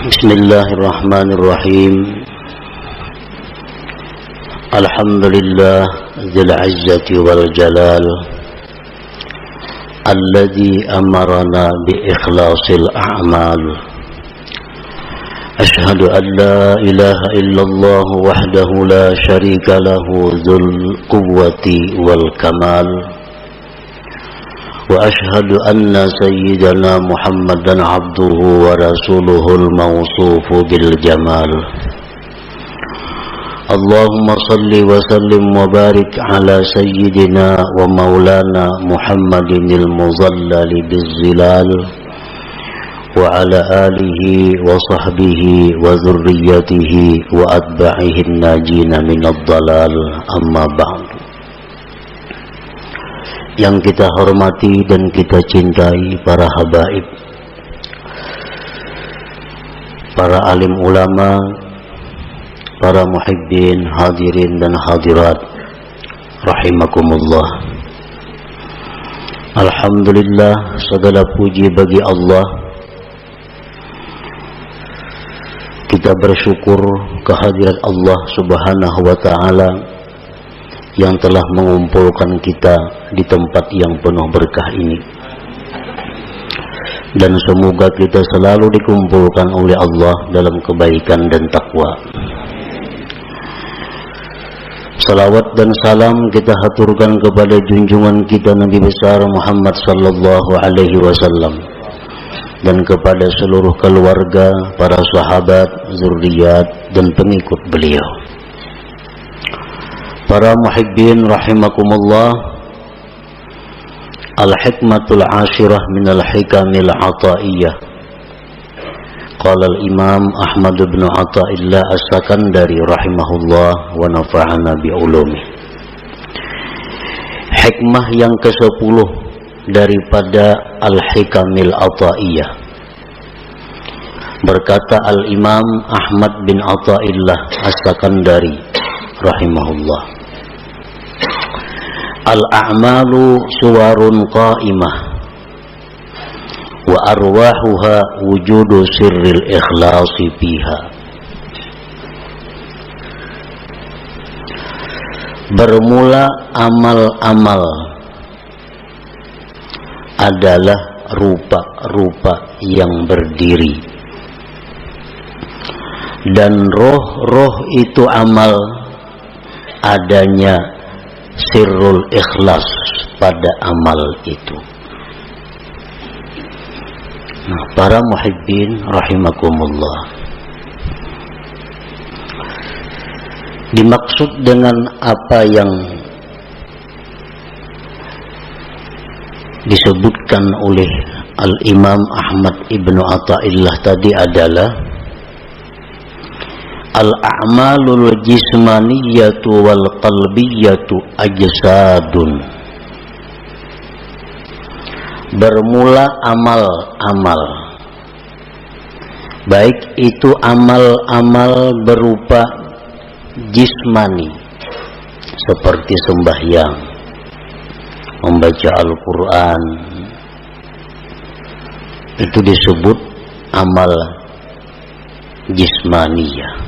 Bismillahirrahmanirrahim. Alhamdulillah dzil izzati wal jalal alladzi amarna bi ikhlasil a'mal. Ashhadu an la ilaha illallah wahdahu la syarika lahu dzul quwwati wal kamal. Wa ashhadu anna sayyidana Muhammadan abduhu wa rasuluhul mawsufu bil jamal. Allahumma salli wa sallim wa barik ala sayyidina wa maulana Muhammadinil muzallali bizzilal wa ala alihi wa sahbihi wa zurriyatihi wa atba'ihin najina minad dalal, amma ba'du. Yang kita hormati dan kita cintai para habaib, para alim ulama, para muhibbin, hadirin dan hadirat rahimakumullah. Alhamdulillah, segala puji bagi Allah. Kita bersyukur kehadirat Allah subhanahu wa ta'ala yang telah mengumpulkan kita di tempat yang penuh berkah ini. Dan semoga kita selalu dikumpulkan oleh Allah dalam kebaikan dan takwa. Salawat dan salam kita haturkan kepada junjungan kita Nabi besar Muhammad sallallahu alaihi wasallam dan kepada seluruh keluarga, para sahabat, zuriat dan pengikut beliau. Para muhibbin rahimakumullah, al-hikmatul ashirah minal hikamil ataiyah. Qala al-imam Ahmad bin Athaillah as-Sakandari rahimahullah wa nafa'ana bi'ulumi. Hikmah yang ke-10 daripada al-hikamil ataiyah. Berkata al-imam Ahmad bin Athaillah as-Sakandari rahimahullah, al-a'malu suwarun qa'imah wa arwahuha wujudu sirril ikhlasi fiha. Bermula amal-amal adalah rupa-rupa yang berdiri, dan roh-roh itu amal adanya sirrul ikhlas pada amal itu. Nah, para muhibbin rahimakumullah, dimaksud dengan apa yang disebutkan oleh Al-Imam Ahmad ibnu Athaillah tadi adalah al-a'malul jismaniyatu wal qalbiyatu ajsadun. Bermula amal-amal, baik itu amal-amal berupa jismani seperti sembahyang, membaca Al-Quran, itu disebut amal jismaniyah.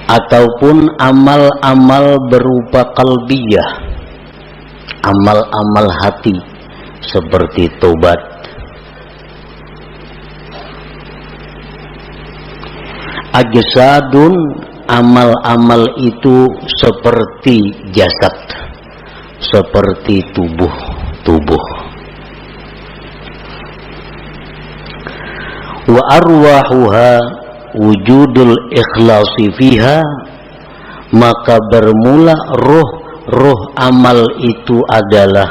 Ataupun amal-amal berupa qalbiyah, amal-amal hati seperti tobat, ajsadun, amal-amal itu seperti jasad, seperti tubuh. Wa arwahuha wujudul ikhlasi fiha, maka bermula roh amal itu adalah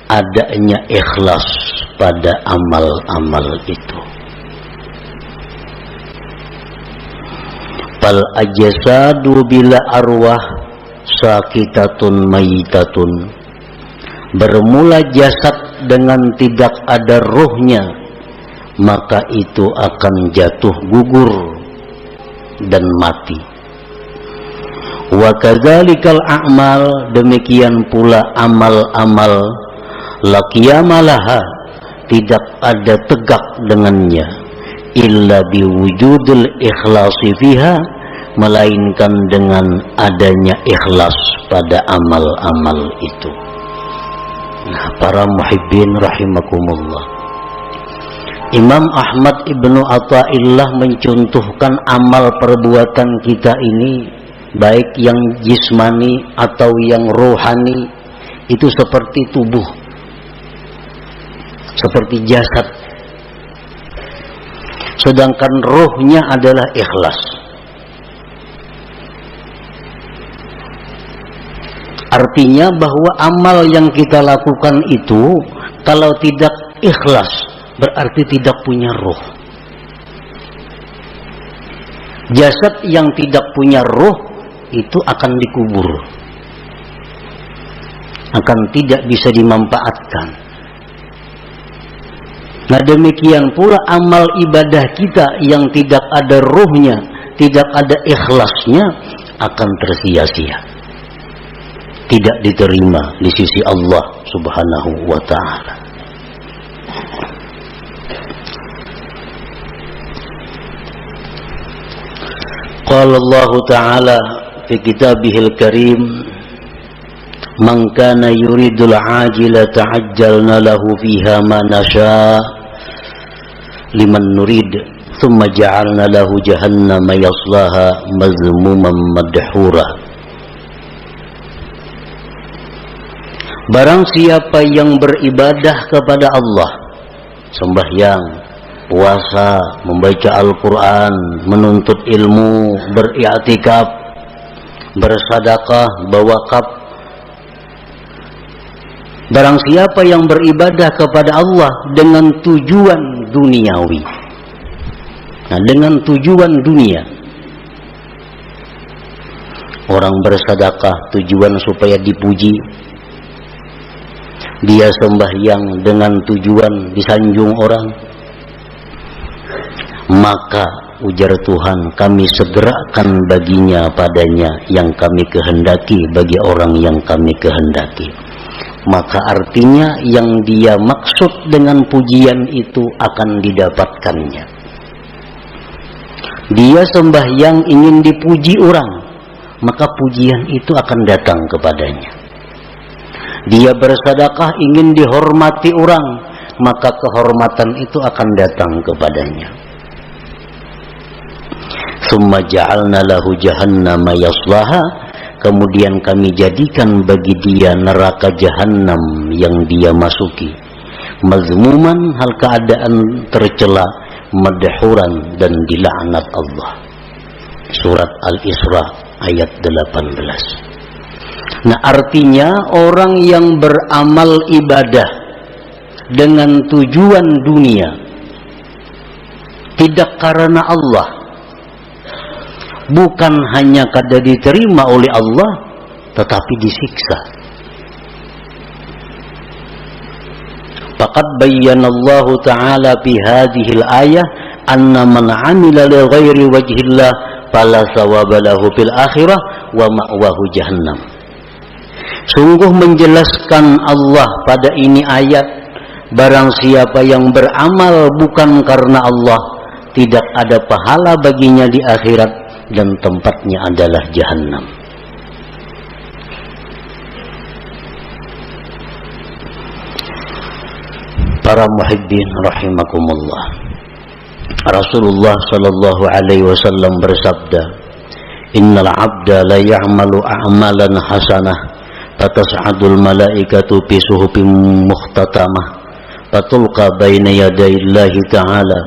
adanya ikhlas pada amal-amal itu. Fal ajsadu bila arwah sakitatun mayitatun. Bermula jasad dengan tidak ada rohnya, maka itu akan jatuh gugur dan mati. Wa kadzalikal a'mal, demikian pula amal-amal la qiyamalaha, tidak ada tegak dengannya illa biwujudul ikhlasi fiha, melainkan dengan adanya ikhlas pada amal-amal itu. Nah, para muhibbin rahimakumullah, Imam Ahmad Ibnu Athaillah mencontohkan amal perbuatan kita ini, baik yang jismani atau yang rohani, itu seperti tubuh, seperti jasad. Sedangkan rohnya adalah ikhlas. Artinya bahwa amal yang kita lakukan itu kalau tidak ikhlas berarti tidak punya roh. Jasad yang tidak punya roh itu akan dikubur, akan tidak bisa dimanfaatkan. Nah, demikian pula amal ibadah kita yang tidak ada rohnya, tidak ada ikhlasnya, akan tersia-sia, tidak diterima di sisi Allah Subhanahu wa ta'ala. Qala Allah Ta'ala fi kitabihil karim, man kana yuridul ajila ta'ajjalna lahu fiha ma nasha liman nurid thumma ja'alna lahu jahannama yaslaha mazmuman madhura. Barang siapa yang beribadah kepada Allah, sembahyang, puasa, membaca Al-Quran, menuntut ilmu, beriktikaf, bersedekah, berwakaf. Barang siapa yang beribadah kepada Allah dengan tujuan duniawi, nah, dengan tujuan dunia, orang bersedekah tujuan supaya dipuji, dia sembahyang dengan tujuan disanjung orang, maka ujar Tuhan, kami segerakan baginya padanya yang kami kehendaki bagi orang yang kami kehendaki. Maka artinya yang dia maksud dengan pujian itu akan didapatkannya. Dia sembahyang ingin dipuji orang, maka pujian itu akan datang kepadanya. Dia bersedekah ingin dihormati orang, maka kehormatan itu akan datang kepadanya. Summa ja'alna lahu jahannama yaslaha, kemudian kami jadikan bagi dia neraka jahannam yang dia masuki, mazmuman, hal keadaan tercela, madhuran, dan dilaknat Allah. Surat Al-Isra ayat 18. Nah, artinya orang yang beramal ibadah dengan tujuan dunia, tidak karena Allah, bukan hanya kada diterima oleh Allah, tetapi disiksa. Faqad bayyana Allah Ta'ala fi hadhil ayah anna man 'amila li ghairi wajhillah fala thawaba lahu fil akhirah wa ma'wahu jahannam. Sungguh menjelaskan Allah pada ini ayat, barang siapa yang beramal bukan karena Allah, tidak ada pahala baginya di akhirat, dan tempatnya adalah jahannam. Para muhibbin rahimakumullah, Rasulullah sallallahu alaihi wasallam bersabda, innal abda la ya'malu a'malan hasanah fatas'adul malaikatu fi suhufin mukhtatamah fatulqa baina yadayillahi ta'ala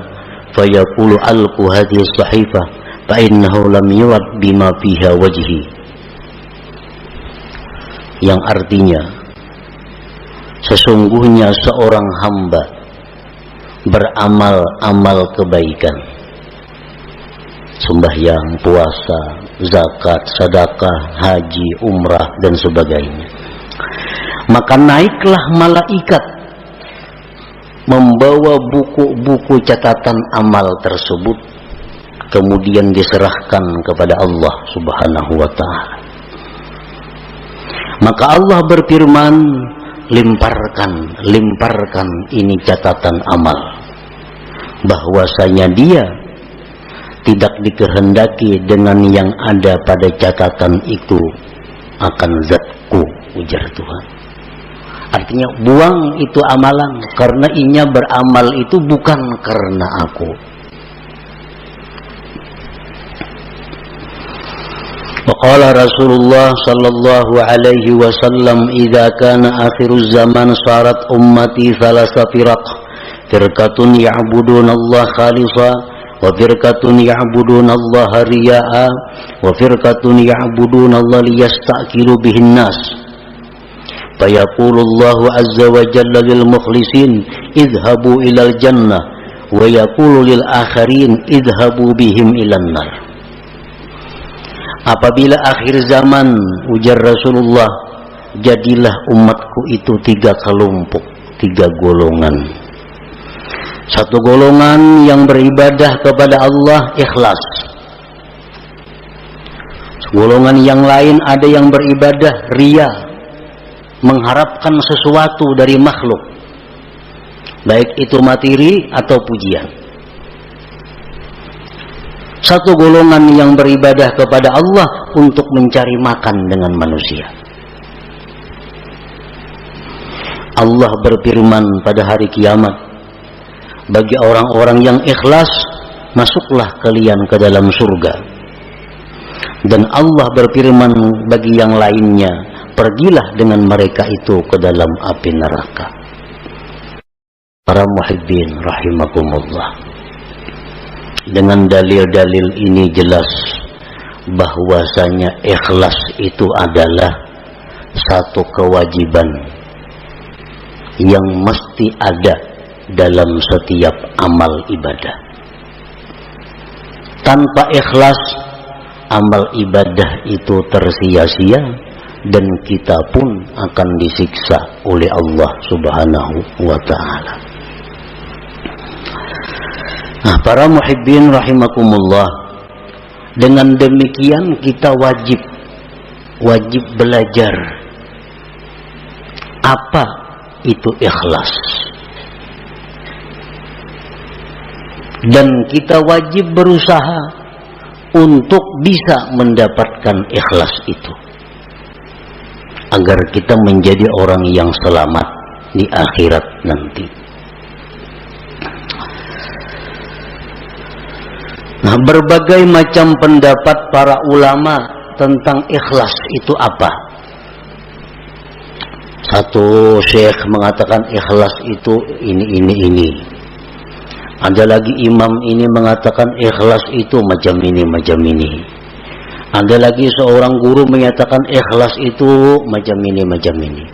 fayaqulu alqu hadhihi as-sahifah fa'innahu lam yuwad bima fiha wajhi, yang artinya sesungguhnya seorang hamba beramal-amal kebaikan, sembahyang, puasa, zakat, sedekah, haji, umrah, dan sebagainya, maka naiklah malaikat membawa buku-buku catatan amal tersebut, kemudian diserahkan kepada Allah Subhanahu wa ta'ala. Maka Allah berfirman, lemparkan ini catatan amal, bahwasanya dia tidak dikehendaki dengan yang ada pada catatan itu akan zatku, ujar Tuhan. Artinya buang itu amalan, karena inya beramal itu bukan karena aku. Waqala Rasulullah sallallahu alaihi wasallam, idza kana akhiruz zaman sarat ummati thalatha firaq, firqatun ya'buduna Allah khalisa, wa firqatun ya'buduna Allah riya'a, wa firqatun ya'buduna Allah liyastaqilu bihin nas. Fayaqulu Allah azza wa jalla lil mukhlisin idhabu ilal jannah, wa yaqulu lil akharin idhabu bihim ilan nar. Apabila akhir zaman, ujar Rasulullah, jadilah umatku itu 3 kelompok, 3 golongan. Satu golongan yang beribadah kepada Allah ikhlas. Golongan yang lain ada yang beribadah riya, mengharapkan sesuatu dari makhluk, baik itu materi atau pujian. Satu golongan yang beribadah kepada Allah untuk mencari makan dengan manusia. Allah berfirman pada hari kiamat, bagi orang-orang yang ikhlas, masuklah kalian ke dalam surga. Dan Allah berfirman bagi yang lainnya, pergilah dengan mereka itu ke dalam api neraka. Para muhibbin rahimakumullah, dengan dalil-dalil ini jelas bahwasanya ikhlas itu adalah satu kewajiban yang mesti ada dalam setiap amal ibadah. Tanpa ikhlas, amal ibadah itu tersia-sia dan kita pun akan disiksa oleh Allah Subhanahu wa ta'ala. Nah, para muhibbin rahimakumullah, dengan demikian kita wajib belajar apa itu ikhlas, dan kita wajib berusaha untuk bisa mendapatkan ikhlas itu, agar kita menjadi orang yang selamat di akhirat nanti. Nah, berbagai macam pendapat para ulama tentang ikhlas itu apa. Satu syekh mengatakan ikhlas itu ini. Ada lagi imam ini mengatakan ikhlas itu macam ini. Ada lagi seorang guru menyatakan ikhlas itu macam ini.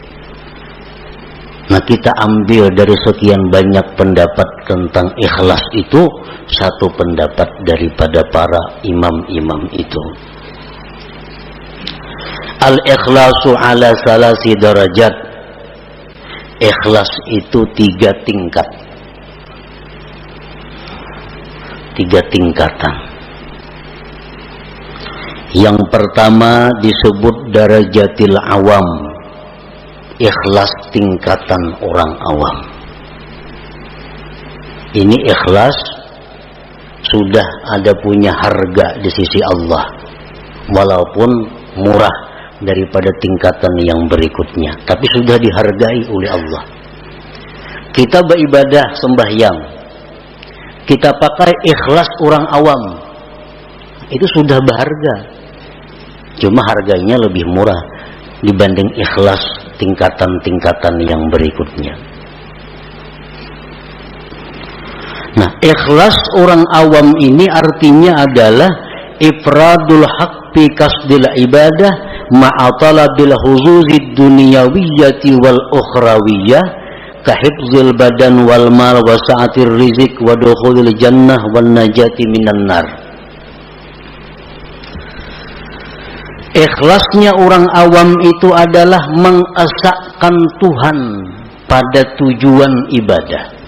Nah, kita ambil dari sekian banyak pendapat tentang ikhlas itu satu pendapat daripada para imam-imam itu. Al-ikhlasu ala salasi darajat. Ikhlas itu 3 tingkat. 3 tingkatan. Yang pertama disebut darajatil awam. Ikhlas tingkatan orang awam. Ini ikhlas sudah ada punya harga di sisi Allah, walaupun murah daripada tingkatan yang berikutnya, tapi sudah dihargai oleh Allah. Kita beribadah sembahyang, kita pakai ikhlas orang awam, itu sudah berharga, cuma harganya lebih murah dibanding ikhlas tingkatan-tingkatan yang berikutnya. Nah, ikhlas orang awam ini artinya adalah ifradul haq fi kasdil ibadah ma'a talabil huzuzid dunyawiyyati wal ukhrawiyyah ka hifzil badan wal mal wa sa'atir rizq wa dukhulil jannah wan najati minan nar. Ikhlasnya orang awam itu adalah mengesahkan Tuhan pada tujuan ibadah.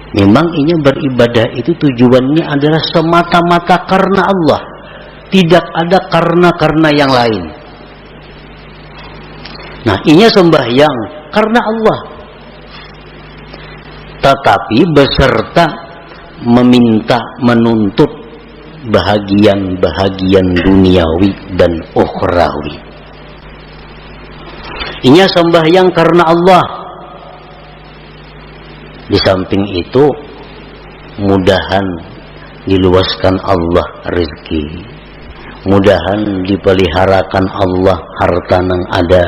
Memang ini beribadah itu tujuannya adalah semata-mata karena Allah, tidak ada karena yang lain. Nah, inya sembahyang karena Allah, tetapi beserta meminta, menuntut bahagian-bahagian duniawi dan ukhrawi. Inya sembahyang karena Allah. Di samping itu, mudahan diluaskan Allah rezeki, mudahan dipeliharakan Allah harta nang ada,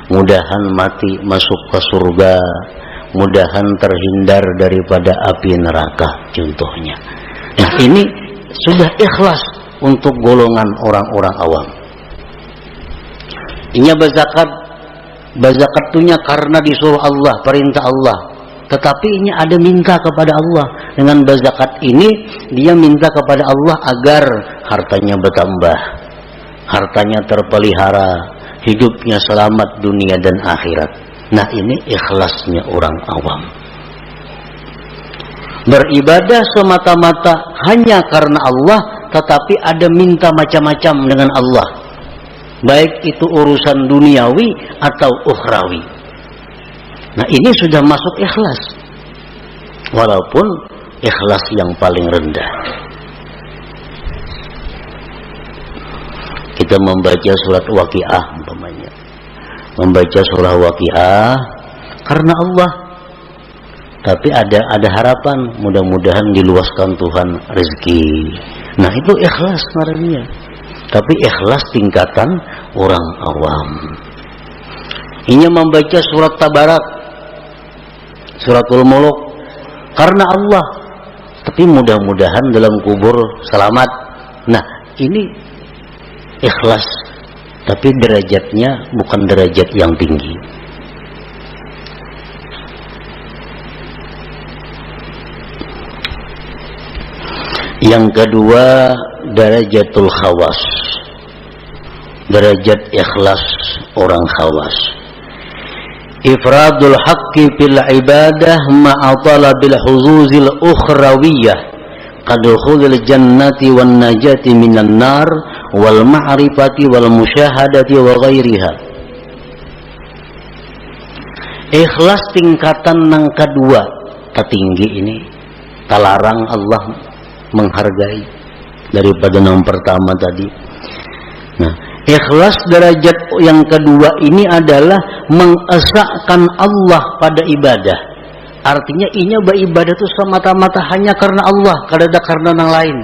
mudahan mati masuk ke surga, mudahan terhindar daripada api neraka contohnya. Nah, ini sudah ikhlas untuk golongan orang-orang awam. Inya bazakat tunya karena disuruh Allah, perintah Allah, tetapi ini ada minta kepada Allah. Dengan berzakat ini dia minta kepada Allah agar hartanya bertambah, hartanya terpelihara, hidupnya selamat dunia dan akhirat. Nah, ini ikhlasnya orang awam. Beribadah semata-mata hanya karena Allah, tetapi ada minta macam-macam dengan Allah, baik itu urusan duniawi atau ukhrawi. Nah, ini sudah masuk ikhlas, walaupun ikhlas yang paling rendah. Kita membaca surat Waqiah umpamanya, membaca surah Waqiah karena Allah, tapi ada harapan, mudah-mudahan diluaskan Tuhan rezeki. Nah, itu ikhlas sebenarnya, tapi ikhlas tingkatan orang awam. Ini membaca surat Tabarak, suratul Muluk karena Allah, tapi mudah-mudahan dalam kubur selamat. Nah, ini ikhlas, tapi derajatnya bukan derajat yang tinggi. Yang kedua, darajatul khawas, derajat ikhlas orang khawas. Ifradul haqqi fil ibadah ma'a talabil huzuzil ukhrawiyah qadukhulil jannati wan najati minan nar wal ma'rifati wal musyahadati wa ghairiha. Ikhlas tingkatan yang kedua tertinggi ini, talarang Allah menghargai daripada yang pertama tadi. Nah, ikhlas derajat yang kedua ini adalah mengesahkan Allah pada ibadah. Artinya inya beribadah itu semata-mata hanya karena Allah, kada karena yang lain.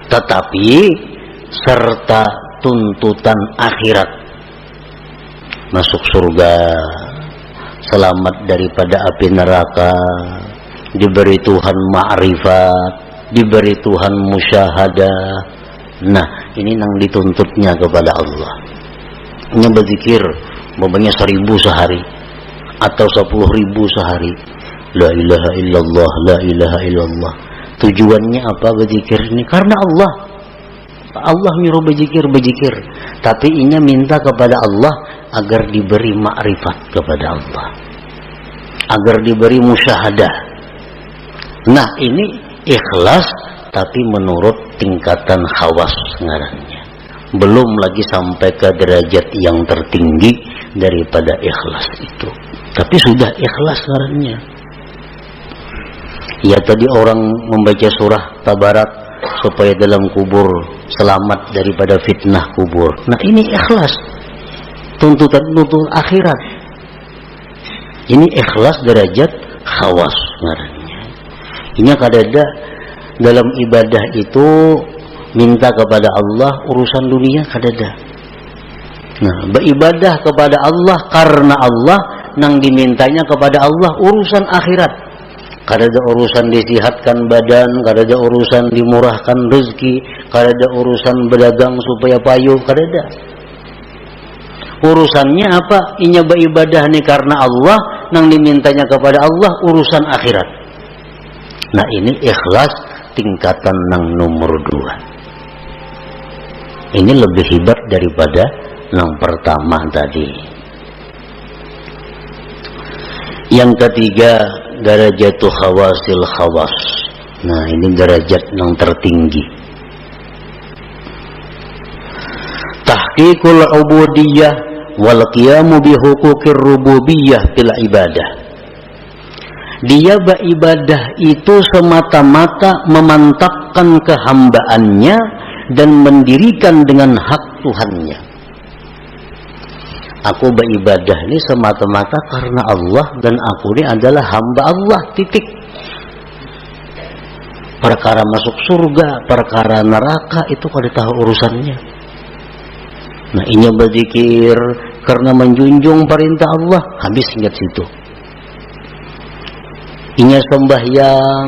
Tetapi serta tuntutan akhirat, masuk surga, selamat daripada api neraka, diberi Tuhan ma'rifat, diberi Tuhan musyahadah. Nah, ini yang dituntutnya kepada Allah. Ini berzikir umpamanya 1000 sehari atau 10.000 sehari, la ilaha illallah, la ilaha illallah. Tujuannya apa berzikir ini? Karena Allah. Allah nyuruh berzikir, tapi inya minta kepada Allah agar diberi ma'rifat kepada Allah, agar diberi musyahadah. Nah, ini ikhlas tapi menurut tingkatan khawas ngarannya, belum lagi sampai ke derajat yang tertinggi daripada ikhlas itu, tapi sudah ikhlas ngarannya. Ya, tadi orang membaca surah Tabarak supaya dalam kubur selamat daripada fitnah kubur. Nah, ini ikhlas, tuntutan akhirat. Ini ikhlas derajat khawas ngarannya. Ini kadada dalam ibadah itu minta kepada Allah urusan dunia kadada. Nah, beribadah kepada Allah karena Allah, nang dimintanya kepada Allah urusan akhirat. Kadada urusan disihatkan badan, kadada urusan dimurahkan rezeki, kadada urusan berdagang supaya payu, kadada. Urusannya apa? Inya beribadah nih karena Allah, nang dimintanya kepada Allah urusan akhirat. Nah, ini ikhlas tingkatan yang nomor 2. Ini lebih hebat daripada yang pertama tadi. Yang ketiga, darajatul khawasil khawas. Nah, ini derajat yang tertinggi. tahqiqul ubudiyah wal qiyamu bi huquqir rububiyyah fil ibadah. Dia beribadah itu semata-mata memantapkan kehambaannya dan mendirikan dengan hak Tuhannya. Aku beribadah ini semata-mata karena Allah dan aku ini adalah hamba Allah, titik. Perkara masuk surga, perkara neraka itu kada tahu urusannya. Nah, ini berzikir karena menjunjung perintah Allah, habis ingat situ. Ini sembahyang,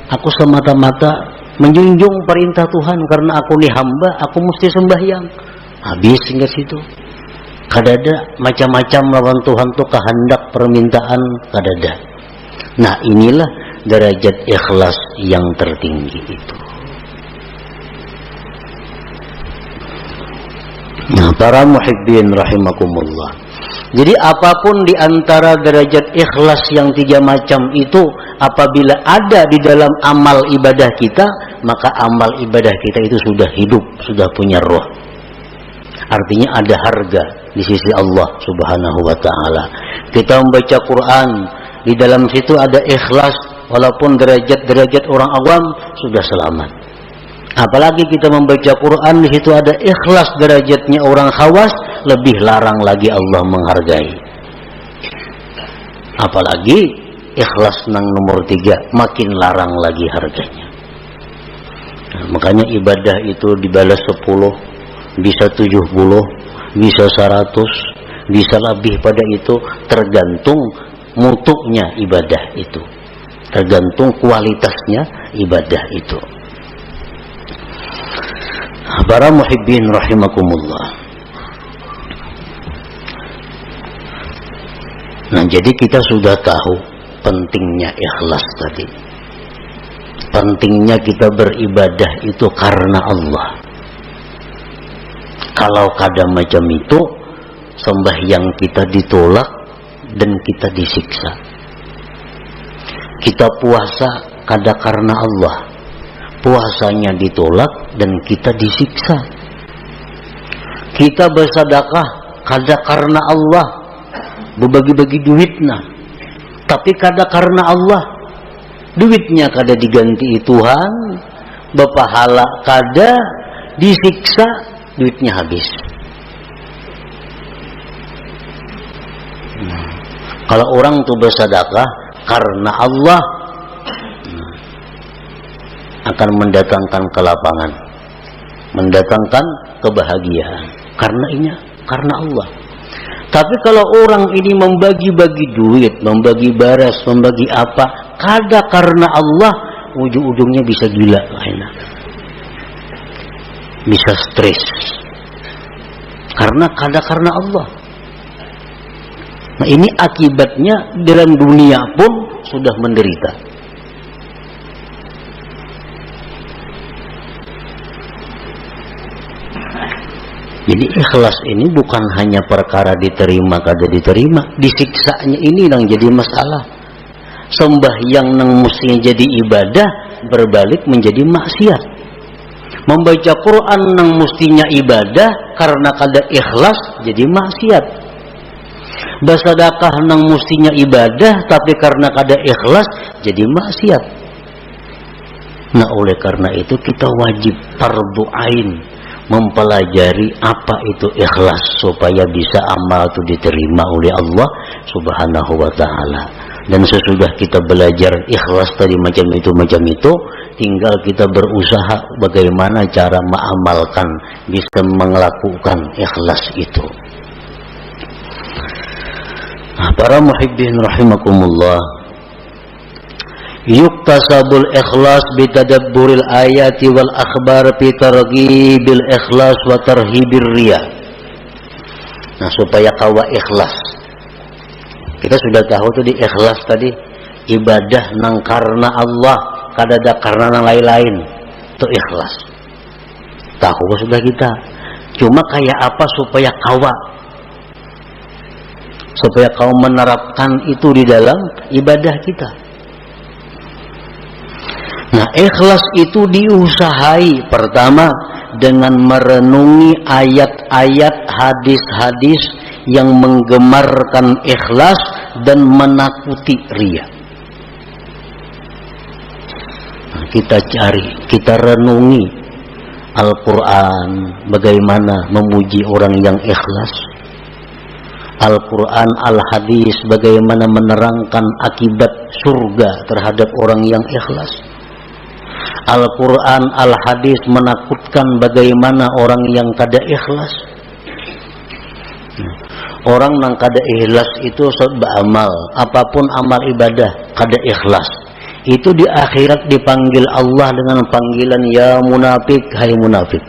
aku semata-mata menjunjung perintah Tuhan karena aku ini hamba, aku mesti sembahyang. Habis ingat situ. Kadada macam-macam lawan Tuhan tuh kehendak permintaan kadada. Nah, inilah derajat ikhlas yang tertinggi itu. Nah, para muhibbin rahimakumullah. Jadi apapun di antara derajat ikhlas yang 3 macam itu apabila ada di dalam amal ibadah kita, maka amal ibadah kita itu sudah hidup, sudah punya roh. Artinya ada harga di sisi Allah Subhanahu wa taala. Kita membaca Quran, di dalam situ ada ikhlas, walaupun derajat-derajat orang awam sudah selamat. Apalagi kita membaca Quran, di situ ada ikhlas derajatnya orang khawas, lebih larang lagi Allah menghargai. Apalagi ikhlas nang nomor 3, makin larang lagi harganya. Nah, makanya ibadah itu dibalas 10, bisa 70, bisa 100, bisa lebih pada itu, tergantung mutunya ibadah itu, tergantung kualitasnya ibadah itu. Para muhibbin rahimakumullah. Nah, jadi kita sudah tahu pentingnya ikhlas tadi. Pentingnya kita beribadah itu karena Allah. Kalau kada macam itu, sembahyang kita ditolak dan kita disiksa. Kita puasa kada karena Allah, puasanya ditolak dan kita disiksa. Kita bersedekah kada karena Allah, berbagi-bagi duitnya, tapi kada karena Allah, duitnya kada diganti Tuhan, berpahala kada, disiksa, duitnya habis. Kalau orang tuh bersedekah karena Allah, akan mendatangkan kelapangan, mendatangkan kebahagiaan. Karena Allah. Tapi kalau orang ini membagi-bagi duit, membagi baras, membagi apa, kada karena Allah, ujung-ujungnya bisa gila, bisa stres. Karena kada karena Allah. Nah, ini akibatnya dalam dunia pun sudah menderita. Jadi ikhlas ini bukan hanya perkara diterima kada diterima, disiksanya ini yang jadi masalah. Sembahyang yang mestinya jadi ibadah berbalik menjadi maksiat. Membaca Quran yang mestinya ibadah karena kada ikhlas jadi maksiat. Bersedekah yang mestinya ibadah tapi karena kada ikhlas jadi maksiat. Nah, oleh karena itu kita wajib fardu ain mempelajari apa itu ikhlas supaya bisa amal itu diterima oleh Allah Subhanahu wa taala. Dan sesudah kita belajar ikhlas tadi macam itu, tinggal kita berusaha bagaimana cara mengamalkan, bisa melakukan ikhlas itu. Nah, para muhibbin rahimakumullah, yuktasabul ikhlas bitadabburil ayati wal akhbar fi targhibil ikhlas wa tarhibir riya. Nah, supaya kawa ikhlas, kita sudah tahu tuh di ikhlas tadi ibadah nang karena Allah, kada ada karena nang lain-lain, itu ikhlas. Tahu sudah kita. Cuma kayak apa supaya kau menerapkan itu di dalam ibadah kita. Nah, ikhlas itu diusahai pertama dengan merenungi ayat-ayat hadis-hadis yang menggemarkan ikhlas dan menakuti riya. Nah, kita cari, kita renungi Al-Quran bagaimana memuji orang yang ikhlas. Al-Quran, Al-Hadis bagaimana menerangkan akibat surga terhadap orang yang ikhlas. Al-Quran, Al-Hadis menakutkan bagaimana orang yang kada ikhlas. Orang yang kada ikhlas itu beramal, apapun amal ibadah kada ikhlas, itu di akhirat dipanggil Allah dengan panggilan ya munafik, hai munafik.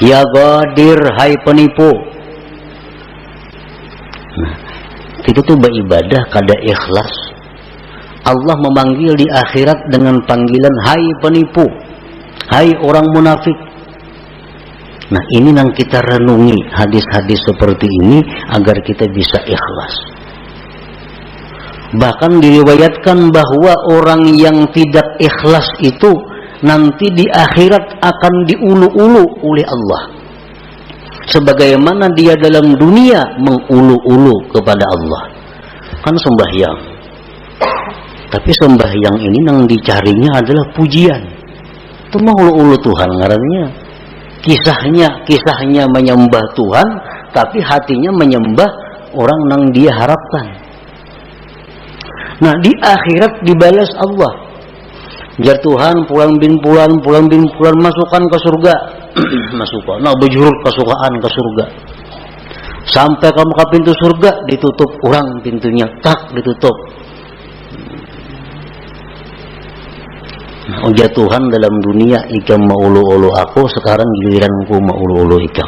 Ya ghadir, hai penipu. Nah, itu tuh beribadah kada ikhlas. Allah memanggil di akhirat dengan panggilan hai penipu, hai orang munafik. Nah, ini yang kita renungi hadis-hadis seperti ini agar kita bisa ikhlas. Bahkan diriwayatkan bahwa orang yang tidak ikhlas itu nanti di akhirat akan diulu-ulu oleh Allah, sebagaimana dia dalam dunia mengulu-ulu kepada Allah. Kan sembahyang, tapi sembahyang ini yang dicarinya adalah pujian. Itu mah ulu-ulu Tuhan ngarannya. Kisahnya menyembah Tuhan, tapi hatinya menyembah orang yang dia harapkan. Nah, di akhirat dibalas Allah. Jar Tuhan, pulang bin pulang masukkan ke surga. Masukkan. Nah, bejurut kesukaan ke surga. Sampai kamu ke pintu surga, ditutup orang pintunya, tak ditutup. Nah, ujar Tuhan dalam dunia ikam maulu-ulu aku, sekarang giliranku maulu-ulu ikam.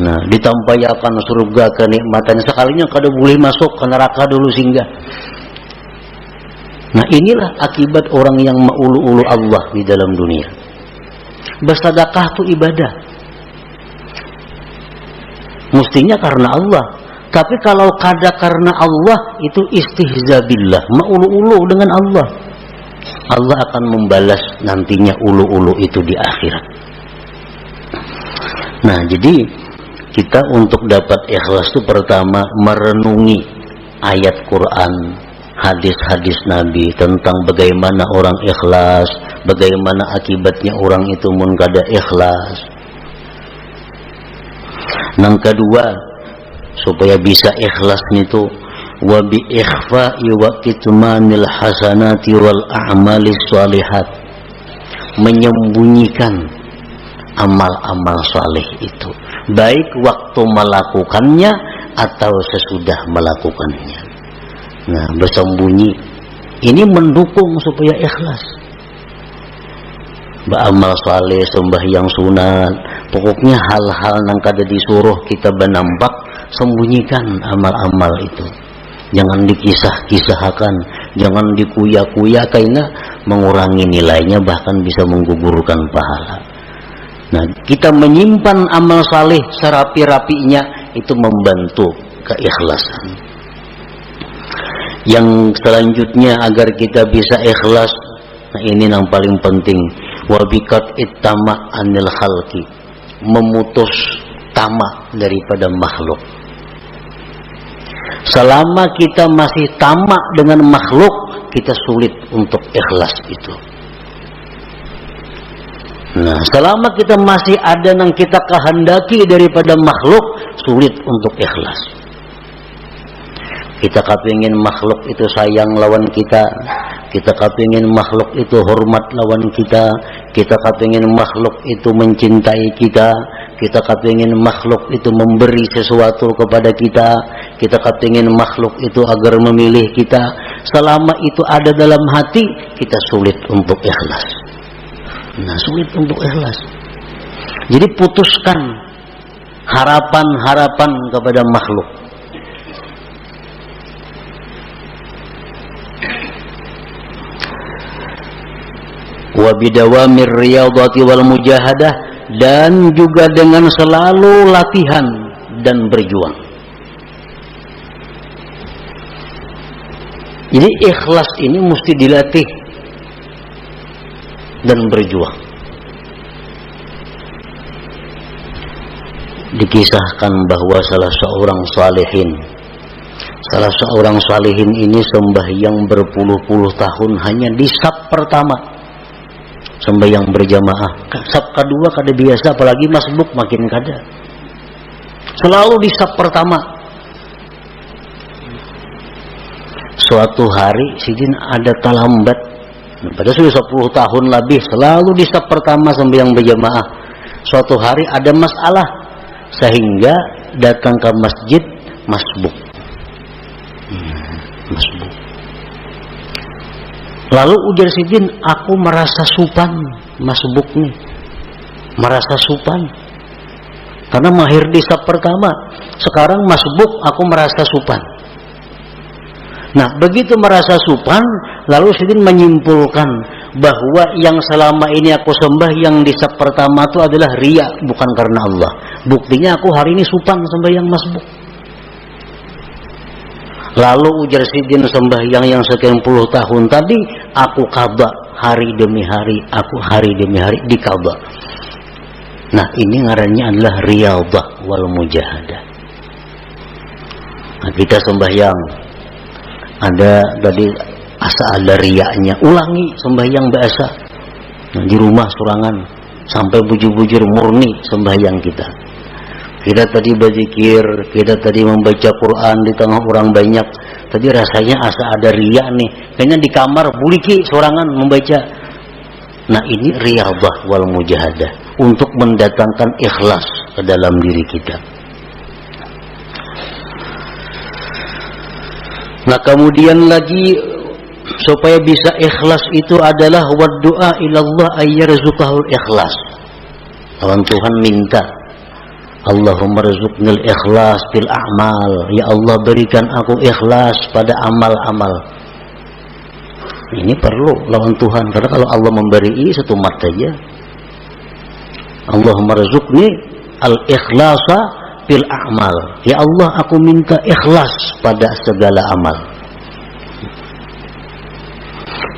Nah, ditampayakan surga kenikmatan, sekalinya kada boleh masuk ke neraka dulu singgah. Nah, inilah akibat orang yang maulu-ulu Allah di dalam dunia. Bersedekah itu ibadah, mestinya karena Allah. Tapi kalau kada karena Allah, itu istihza billah, maulu-ulu dengan Allah. Allah akan membalas nantinya ulu-ulu itu di akhirat. Nah, jadi kita untuk dapat ikhlas itu pertama merenungi ayat Quran, hadis-hadis Nabi tentang bagaimana orang ikhlas, bagaimana akibatnya orang itu mun kada ikhlas. Yang kedua, supaya bisa ikhlas itu wa bi ikhfa'i wa kitmanil hasanati wal a'malis shalihat, menyembunyikan amal-amal saleh itu, baik waktu melakukannya atau sesudah melakukannya. Nah, bersembunyi ini mendukung supaya ikhlas. Beramal saleh, sembahyang sunat, pokoknya hal-hal yang kada disuruh kita benampak, sembunyikan amal-amal itu. Jangan dikisah-kisahkan, jangan dikuya-kuya, karena mengurangi nilainya, bahkan bisa menggugurkan pahala. Nah, kita menyimpan amal saleh serapi-rapinya, itu membantu keikhlasan. Yang selanjutnya agar kita bisa ikhlas, nah ini yang paling penting, wabikat ittama anil khalqi, memutus tamak daripada makhluk. Selama kita masih tamak dengan makhluk, kita sulit untuk ikhlas itu. Nah, selama kita masih ada yang kita kehendaki daripada makhluk, sulit untuk ikhlas. Kita kepingin makhluk itu sayang lawan kita kepingin makhluk itu hormat lawan kita kepingin makhluk itu mencintai kita kepingin makhluk itu memberi sesuatu kepada kita kepingin makhluk itu agar memilih kita. Selama itu ada dalam hati, kita sulit untuk ikhlas. Nah, sulit untuk ikhlas. Jadi putuskan harapan-harapan kepada makhluk. Wa bidawamir riyadhati wal mujahadah, dan juga dengan selalu latihan dan berjuang. Jadi ikhlas ini mesti dilatih dan berjuang. dikisahkan bahwa salah seorang salihin ini sembahyang berpuluh-puluh tahun hanya di saf pertama, sembahyang berjamaah. Saf kedua kada biasa, apalagi masbuk makin kada, selalu di saf pertama. Suatu hari sidin ada talambat, pada sudah 10 tahun lebih selalu di saf pertama sembahyang berjamaah. Suatu hari ada masalah sehingga datang ke masjid masbuk. Lalu ujar sidin, aku merasa supan masbuk nih, merasa supan karena mahir di saf pertama. Sekarang masbuk aku merasa supan. Nah, begitu merasa supan, lalu sidin menyimpulkan bahwa yang selama ini aku sembah yang di saf pertama itu adalah riya, bukan karena Allah. Buktinya aku hari ini supan sembahyang masbuk. Lalu ujar sidin, sembahyang yang sekian puluh tahun tadi aku qada hari demi hari, aku hari demi hari diqada. Nah, ini ngarannya adalah riyadhah wal mujahadah. Nah, kita sembahyang ada tadi asa ada riyanya, ulangi sembahyang biasa. Nah, di rumah surangan sampai bujur-bujur murni sembahyang kita. Kita tadi berzikir, kita tadi membaca Quran di tengah orang banyak. Tadi rasanya asa ada riya nih. Kayaknya di kamar buliki sorangan membaca. Nah, ini riyadhah wal mujahadah untuk mendatangkan ikhlas ke dalam diri kita. Nah, kemudian lagi supaya bisa ikhlas itu adalah waddu'a ilallah ayyarzuqahul ikhlas. Lawan Tuhan minta, Allahumma rzuqnil ikhlas fil a'mal. Ya Allah, berikan aku ikhlas pada amal-amal. Ini perlu lawan Tuhan, karena kalau Allah memberi satu mat saja. Allahumma rzuqni al-ikhlasa fil a'mal. Ya Allah, aku minta ikhlas pada segala amal.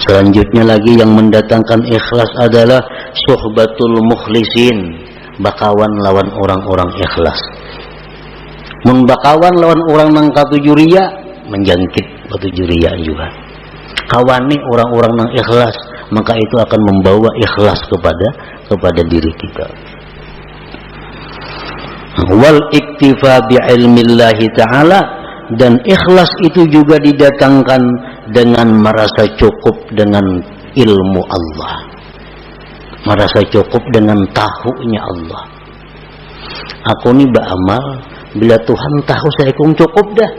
Selanjutnya lagi yang mendatangkan ikhlas adalah suhbatul mukhlisin, bakawan lawan orang-orang ikhlas. Mun bakawan lawan orang nang katuju riya, menjangkit katuju riya juga. Kawani orang-orang nang ikhlas, maka itu akan membawa ikhlas kepada diri kita. Wal iktifa bi ilmillahi ta'ala, dan ikhlas itu juga didatangkan dengan merasa cukup dengan ilmu Allah, merasa cukup dengan tahunya Allah. Aku ni beramal bila Tuhan tahu saya kung cukup dah,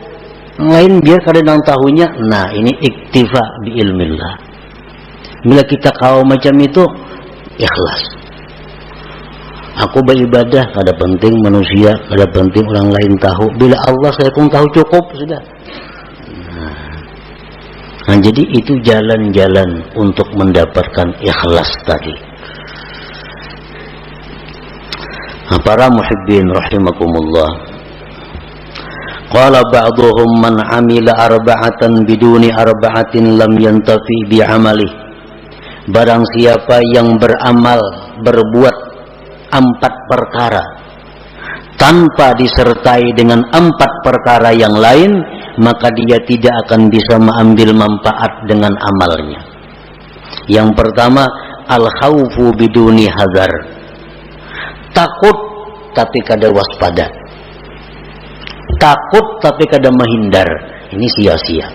yang lain biar kadang tahunya. Nah, ini iktifa bi ilmillah. Bila kita kau macam itu, ikhlas. Aku beribadah, kada penting manusia, kada penting orang lain tahu. Bila Allah saya kung tahu cukup sudah. Nah, jadi itu jalan-jalan untuk mendapatkan ikhlas tadi. Nah, para muhibbin rahimakumullah. Qala ba'dhum man 'amila arba'atan biduni arba'atin lam yantafi bi 'amalihi. Barang siapa yang beramal, berbuat 4 perkara tanpa disertai dengan 4 perkara yang lain, maka dia tidak akan bisa mengambil manfaat dengan amalnya. Yang pertama, al-khawfu biduni hazar. Takut tapi kada waspada. Takut tapi kada menghindar. Ini sia-sia.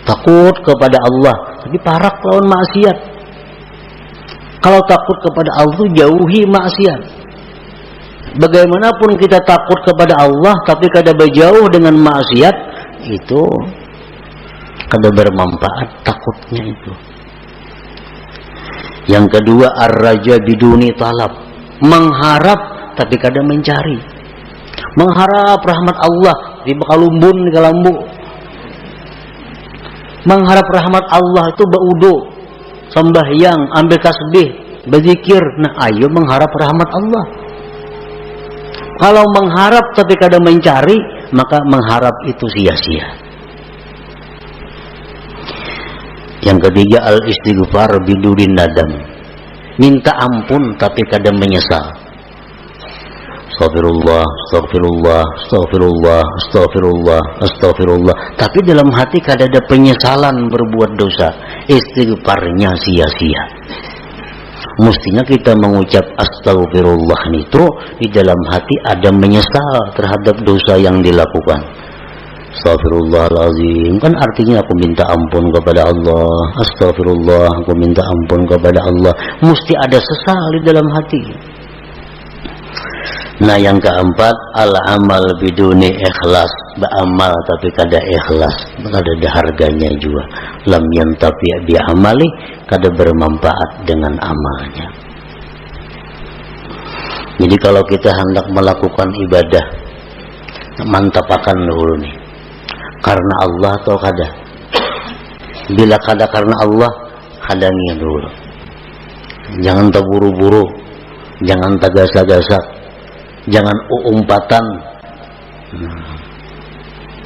Takut kepada Allah tapi parak lawan maksiat. Kalau takut kepada Allah itu jauhi maksiat. Bagaimanapun kita takut kepada Allah tapi kada berjauh dengan maksiat, itu kada bermanfaat takutnya itu. Yang kedua, ar-raja biduni talab. Mengharap tapi kada mencari. Mengharap rahmat Allah di bakalumbun di kalambu. Mengharap rahmat Allah itu baudo, sembahyang, ambil tasbih, berzikir. Nah, ayo mengharap rahmat Allah. Kalau mengharap tapi kada mencari, maka mengharap itu sia-sia. Yang ketiga, al-istighfar biduri nadam. Minta ampun tapi kada menyesal. Astagfirullah, astagfirullah, astagfirullah, astagfirullah, astagfirullah. Tapi dalam hati kada ada penyesalan berbuat dosa. Istighfarnya sia-sia. Mestinya kita mengucap astagfirullah itu di dalam hati ada menyesal terhadap dosa yang dilakukan. Astagfirullahaladzim, kan artinya aku minta ampun kepada Allah. Astagfirullah, aku minta ampun kepada Allah. Mesti ada sesal di dalam hati. Nah yang keempat, al-amal biduni ikhlas. Beramal tapi kada ikhlas, kada ada harganya juga. Lam yantafi' bi amali, kada bermanfaat dengan amalnya. Jadi kalau kita hendak melakukan ibadah, mantapakan dulu nih, karena Allah atau kada. Bila kada karena Allah, hadangi dulu. Jangan terburu-buru, jangan tagasak-gasak, jangan umpatan.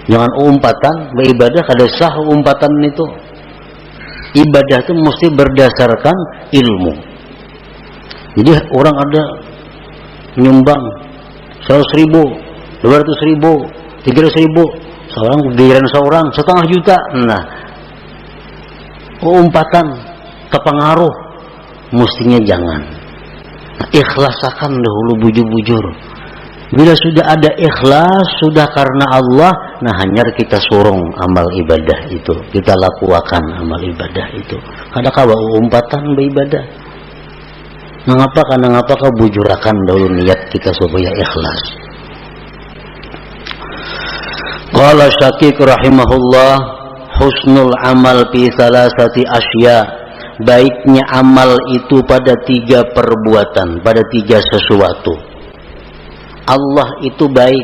Jangan umpatan, beribadah kada sah umpatan itu. Ibadah itu mesti berdasarkan ilmu. Jadi orang ada nyumbang 100.000, 200.000, 300.000, seorang giliran seorang 1,5 juta. Nah, umpatan kepengaruh mestinya jangan. Nah, ikhlasakan dahulu bujur-bujur. Bila sudah ada ikhlas, sudah karena Allah, nah hanyar kita surung amal ibadah itu, kita lakukan amal ibadah itu. Kada kawa umpatan beribadah. Mengapa? Karena ngapa kau bujurakan dahulu niat kita supaya ikhlas. Qala Syaqiq rahimahullah, husnul amal fi salasati asya. Baiknya amal itu pada 3 perbuatan, pada 3 sesuatu. Allah itu baik,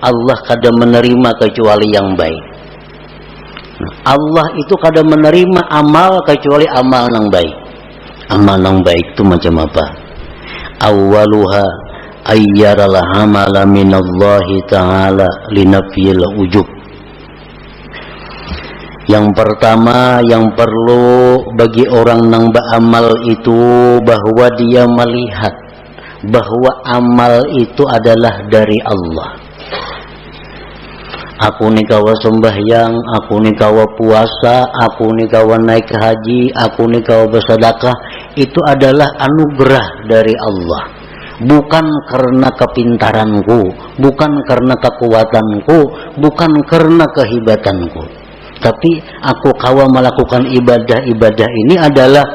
Allah kada menerima kecuali yang baik. Allah itu kada menerima amal kecuali amal yang baik. Amal yang baik itu macam apa? Awwaluha ayyaral amala minallahi ta'ala linafiyil ujub. Yang pertama yang perlu bagi orang yang beramal itu bahwa dia melihat bahwa amal itu adalah dari Allah. Aku ni kawa sembahyang, aku ni kawa puasa, aku ni kawa naik haji, aku ni kawa bersedekah, itu adalah anugerah dari Allah. Bukan karena kepintaranku, bukan karena kekuatanku, bukan karena kehebatanku. Tapi aku kawa melakukan ibadah-ibadah ini adalah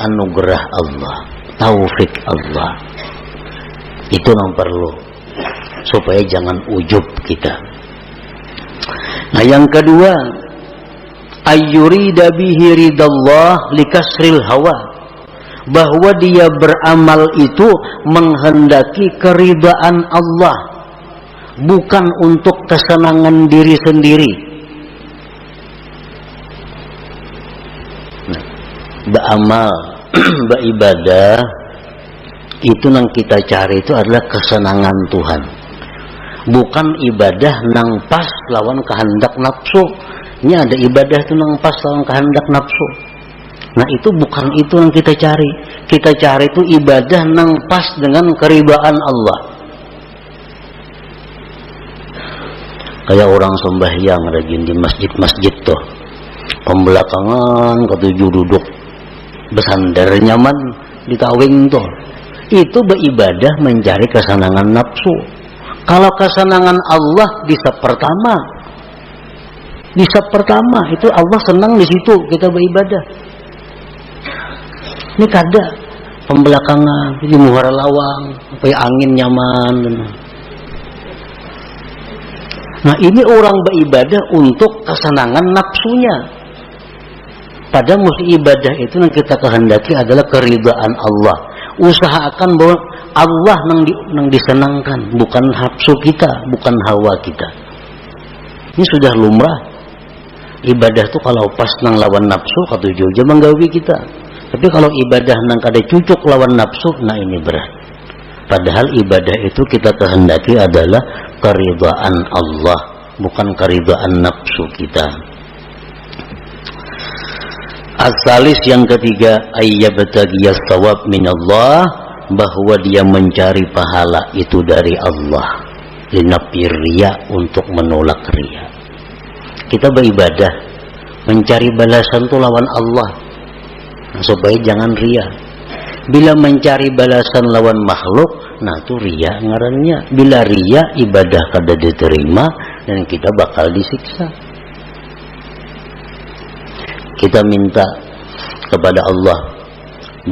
anugerah Allah, taufik Allah. Itu yang perlu supaya jangan ujub kita. Nah yang kedua, ayyurida bihi ridallah likasril hawa, bahwa dia beramal itu menghendaki keridaan Allah, bukan untuk kesenangan diri sendiri. Nah, beramal, beribadah itu yang kita cari itu adalah kesenangan Tuhan, bukan ibadah nang pas lawan kehendak nafsu. Ini ada ibadah itu nang pas lawan kehendak nafsu. Nah itu bukan itu yang kita cari. Kita cari itu ibadah nang pas dengan keridaan Allah. Kayak orang sembahyang rajin di masjid-masjid tuh, pembelakangan ketujuh duduk bersandar nyaman di tawing tuh. Itu beribadah mencari kesenangan nafsu. Kalau kesenangan Allah di sab pertama, itu Allah senang di situ kita beribadah. Ini kada pembelakangan di muhara lawang supaya angin nyaman. Nah ini orang beribadah untuk kesenangan nafsunya. Padahal mesti ibadah itu yang kita kehendaki adalah keridaan Allah. Usahakan bahwa Allah yang disenangkan, bukan nafsu kita, bukan hawa kita. Ini sudah lumrah. Ibadah itu kalau pas nang lawan nafsu katuju aja menggawi kita. Tapi kalau ibadah nang kada cucuk lawan nafsu, nah ini berat. Padahal ibadah itu kita kehendaki adalah keridaan Allah, bukan keridaan nafsu kita. Asalis yang ketiga, ayyabtagiyas thawab minallah, bahwa dia mencari pahala itu dari Allah, linafi riya, untuk menolak riya. Kita beribadah mencari balasan itu lawan Allah, supaya jangan riya. Bila mencari balasan lawan makhluk, nah itu riya ngarannya. Bila riya, ibadah kada diterima dan kita bakal disiksa. Kita minta kepada Allah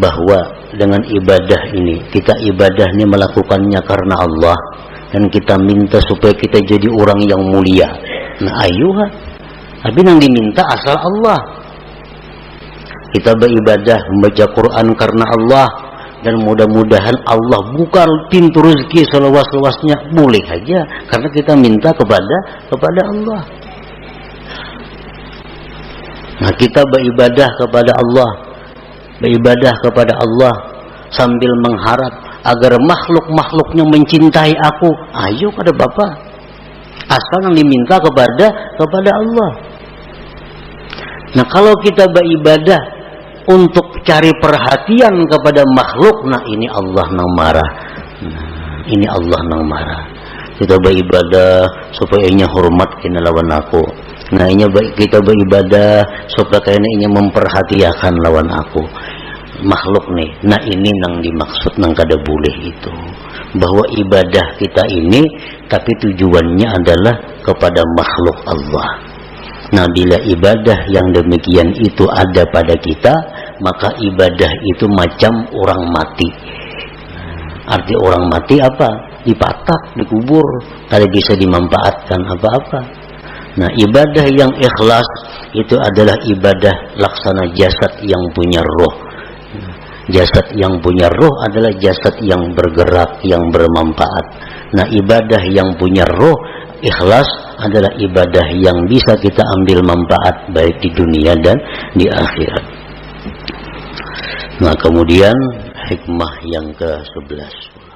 bahwa dengan ibadah ini, kita ibadahnya melakukannya karena Allah, dan kita minta supaya kita jadi orang yang mulia. Nah ayuh, tapi yang diminta asal Allah. Kita beribadah membaca Quran karena Allah, dan mudah-mudahan Allah buka pintu rezeki seluas-luasnya, boleh aja, karena kita minta kepada Allah. Nah kita beribadah kepada Allah, beribadah kepada Allah sambil mengharap agar makhluk-makhluknya mencintai aku. Ayo kada Bapak, asal yang diminta kepada Allah. Nah kalau kita beribadah untuk cari perhatian kepada makhluk, nah ini Allah nang marah. Nah, ini Allah nang marah. Kita beribadah supaya inya hormat kena lawan aku. Nah ini kita beribadah supaya kayaknya memperhatikan lawan aku, makhluk nih. Nah ini nang dimaksud nang kada boleh itu, bahwa ibadah kita ini tapi tujuannya adalah kepada makhluk Allah. Nah bila ibadah yang demikian itu ada pada kita, maka ibadah itu macam orang mati. Arti orang mati apa? Dipatak, dikubur, kada bisa dimanfaatkan apa-apa. Nah ibadah yang ikhlas itu adalah ibadah laksana jasad yang punya roh. Jasad yang punya roh adalah jasad yang bergerak, yang bermanfaat. Nah ibadah yang punya roh, ikhlas, adalah ibadah yang bisa kita ambil manfaat baik di dunia dan di akhirat. Nah kemudian hikmah yang ke-11.